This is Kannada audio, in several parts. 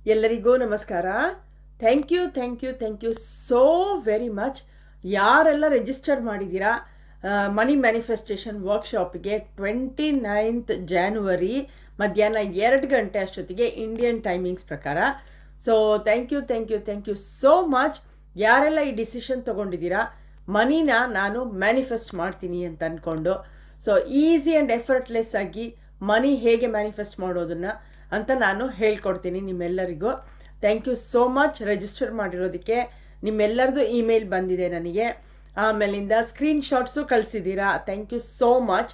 ಎಲ್ಲರಿಗೂ ನಮಸ್ಕಾರ. Thank you so very much. ಯಾರೆಲ್ಲ ರಿಜಿಸ್ಟರ್ ಮಾಡಿದ್ದೀರಾ ಮನಿ ಮ್ಯಾನಿಫೆಸ್ಟೇಷನ್ ವರ್ಕ್ಶಾಪ್ಗೆ 29th January ಮಧ್ಯಾಹ್ನ 2 ಗಂಟೆ ಅಷ್ಟೊತ್ತಿಗೆ ಇಂಡಿಯನ್ ಟೈಮಿಂಗ್ಸ್ ಪ್ರಕಾರ. So thank you so much. ಯಾರೆಲ್ಲ ಈ ಡಿಸಿಷನ್ ತೊಗೊಂಡಿದ್ದೀರಾ ಮನಿನ ನಾನು ಮ್ಯಾನಿಫೆಸ್ಟ್ ಮಾಡ್ತೀನಿ ಅಂತ ಅಂದ್ಕೊಂಡು, ಸೊ ಈಸಿ ಆ್ಯಂಡ್ ಎಫರ್ಟ್ಲೆಸ್ ಆಗಿ ಮನಿ ಹೇಗೆ ಮ್ಯಾನಿಫೆಸ್ಟ್ ಮಾಡೋದನ್ನು ಅಂತ ನಾನು ಹೇಳ್ಕೊಡ್ತೀನಿ ನಿಮ್ಮೆಲ್ಲರಿಗೂ. Thank you so much register ಮಾಡಿರೋದಕ್ಕೆ. ನಿಮ್ಮೆಲ್ಲರದು ಇಮೇಲ್ ಬಂದಿದೆ ನನಗೆ, ಆಮೇಲಿಂದ ಸ್ಕ್ರೀನ್ಶಾಟ್ಸು ಕಳಿಸಿದ್ದೀರಾ. Thank you so much.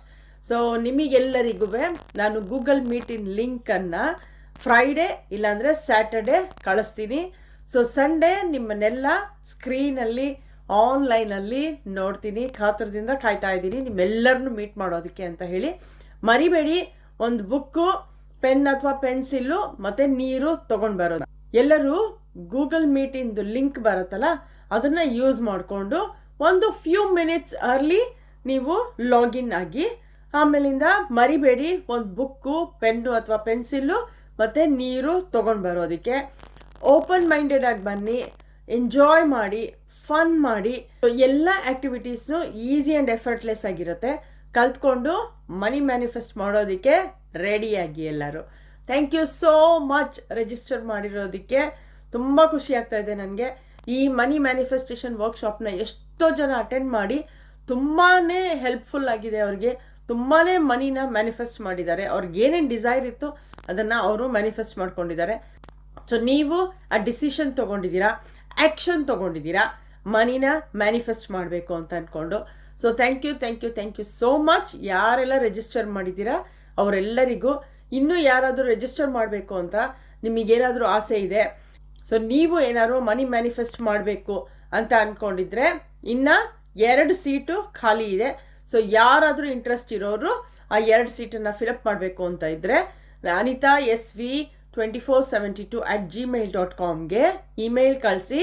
So ನಿಮಗೆಲ್ಲರಿಗೂ ನಾನು ಗೂಗಲ್ ಮೀಟಿನ ಲಿಂಕನ್ನು ಫ್ರೈಡೇ ಇಲ್ಲಾಂದರೆ ಸ್ಯಾಟರ್ಡೇ ಕಳಿಸ್ತೀನಿ. ಸೊ ಸಂಡೇ ನಿಮ್ಮನ್ನೆಲ್ಲ ಸ್ಕ್ರೀನಲ್ಲಿ ಆನ್ಲೈನಲ್ಲಿ ನೋಡ್ತೀನಿ. ಕಾತರದಿಂದ ಕಾಯ್ತಾ ಇದ್ದೀನಿ ನಿಮ್ಮೆಲ್ಲರನ್ನೂ ಮೀಟ್ ಮಾಡೋದಕ್ಕೆ ಅಂತ ಹೇಳಿ. ಮರಿಬೇಡಿ, ಒಂದು ಬುಕ್ಕು, ಪೆನ್ ಅಥವಾ ಪೆನ್ಸಿಲ್ಲು ಮತ್ತು ನೀರು ತೊಗೊಂಡು ಬರೋದು. ಎಲ್ಲರೂ ಗೂಗಲ್ ಮೀಟಿಂದು ಲಿಂಕ್ ಬರುತ್ತಲ್ಲ ಅದನ್ನು ಯೂಸ್ ಮಾಡಿಕೊಂಡು ಒಂದು ಫ್ಯೂ ಮಿನಿಟ್ಸ್ ಅರ್ಲಿ ನೀವು ಲಾಗಿನ್ ಆಗಿ, ಆಮೇಲಿಂದ ಮರಿಬೇಡಿ ಒಂದು ಬುಕ್ಕು, ಪೆನ್ನು ಅಥವಾ ಪೆನ್ಸಿಲ್ಲು ಮತ್ತು ನೀರು ತೊಗೊಂಡು ಬರೋದಕ್ಕೆ. ಓಪನ್ ಮೈಂಡೆಡ್ ಆಗಿ ಬನ್ನಿ, ಎಂಜಾಯ್ ಮಾಡಿ, ಫನ್ ಮಾಡಿ. ಎಲ್ಲ ಆ್ಯಕ್ಟಿವಿಟೀಸ್ನು ಈಸಿ ಆ್ಯಂಡ್ ಎಫರ್ಟ್ಲೆಸ್ ಆಗಿರುತ್ತೆ. ಕಲ್ತ್ಕೊಂಡು ಮನಿ ಮ್ಯಾನಿಫೆಸ್ಟ್ ಮಾಡೋದಕ್ಕೆ ರೆಡಿಯಾಗಿ ಎಲ್ಲರೂ. Thank you so much register ಮಾಡಿರೋದಕ್ಕೆ. ತುಂಬ ಖುಷಿ ಆಗ್ತಾ ಇದೆ ನನಗೆ. ಈ ಮನಿ ಮ್ಯಾನಿಫೆಸ್ಟೇಷನ್ ವರ್ಕ್ಶಾಪ್ನ ಎಷ್ಟೋ ಜನ ಅಟೆಂಡ್ ಮಾಡಿ ತುಂಬಾ ಹೆಲ್ಪ್ಫುಲ್ ಆಗಿದೆ. ಅವ್ರಿಗೆ ತುಂಬಾ ಮನಿನ ಮ್ಯಾನಿಫೆಸ್ಟ್ ಮಾಡಿದ್ದಾರೆ. ಅವ್ರಿಗೆ ಏನೇನು ಡಿಸೈರ್ ಇತ್ತು ಅದನ್ನು ಅವರು ಮ್ಯಾನಿಫೆಸ್ಟ್ ಮಾಡ್ಕೊಂಡಿದ್ದಾರೆ. ಸೊ ನೀವು ಆ ಡಿಸಿಷನ್ ತೊಗೊಂಡಿದ್ದೀರಾ, ಆ್ಯಕ್ಷನ್ ತೊಗೊಂಡಿದ್ದೀರಾ ಮನಿನ ಮ್ಯಾನಿಫೆಸ್ಟ್ ಮಾಡಬೇಕು ಅಂತ ಅಂದ್ಕೊಂಡು. So thank you so much. ಯಾರೆಲ್ಲ ರಿಜಿಸ್ಟರ್ ಮಾಡಿದ್ದೀರಾ ಅವರೆಲ್ಲರಿಗೂ. ಇನ್ನೂ ಯಾರಾದರೂ ರಿಜಿಸ್ಟರ್ ಮಾಡಬೇಕು ಅಂತ ನಿಮಗೇನಾದರೂ ಆಸೆ ಇದೆ, ಸೊ ನೀವು ಏನಾದರೂ ಮನಿ ಮ್ಯಾನಿಫೆಸ್ಟ್ ಮಾಡಬೇಕು ಅಂತ ಅಂದ್ಕೊಂಡಿದ್ರೆ ಇನ್ನು 2 ಸೀಟು ಖಾಲಿ ಇದೆ. ಸೊ ಯಾರಾದರೂ ಇಂಟ್ರೆಸ್ಟ್ ಇರೋರು ಆ 2 ಸೀಟನ್ನು ಫಿಲಪ್ ಮಾಡಬೇಕು ಅಂತ ಇದ್ದರೆ anithasv2472@gmail.comಗೆ ಇಮೇಲ್ ಕಳಿಸಿ.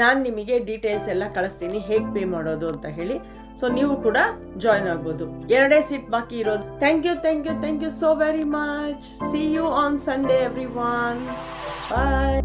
ನಾನು ನಿಮಗೆ ಡೀಟೇಲ್ಸ್ ಎಲ್ಲ ಕಳಿಸ್ತೀನಿ ಹೇಗೆ ಪೇ ಮಾಡೋದು ಅಂತ ಹೇಳಿ. ಸೊ ನೀವು ಕೂಡ ಜಾಯ್ನ್ ಆಗ್ಬೋದು. 2 ಸೀಟ್ ಬಾಕಿ ಇರೋದು. Thank you so very much. See you on Sunday everyone. Bye.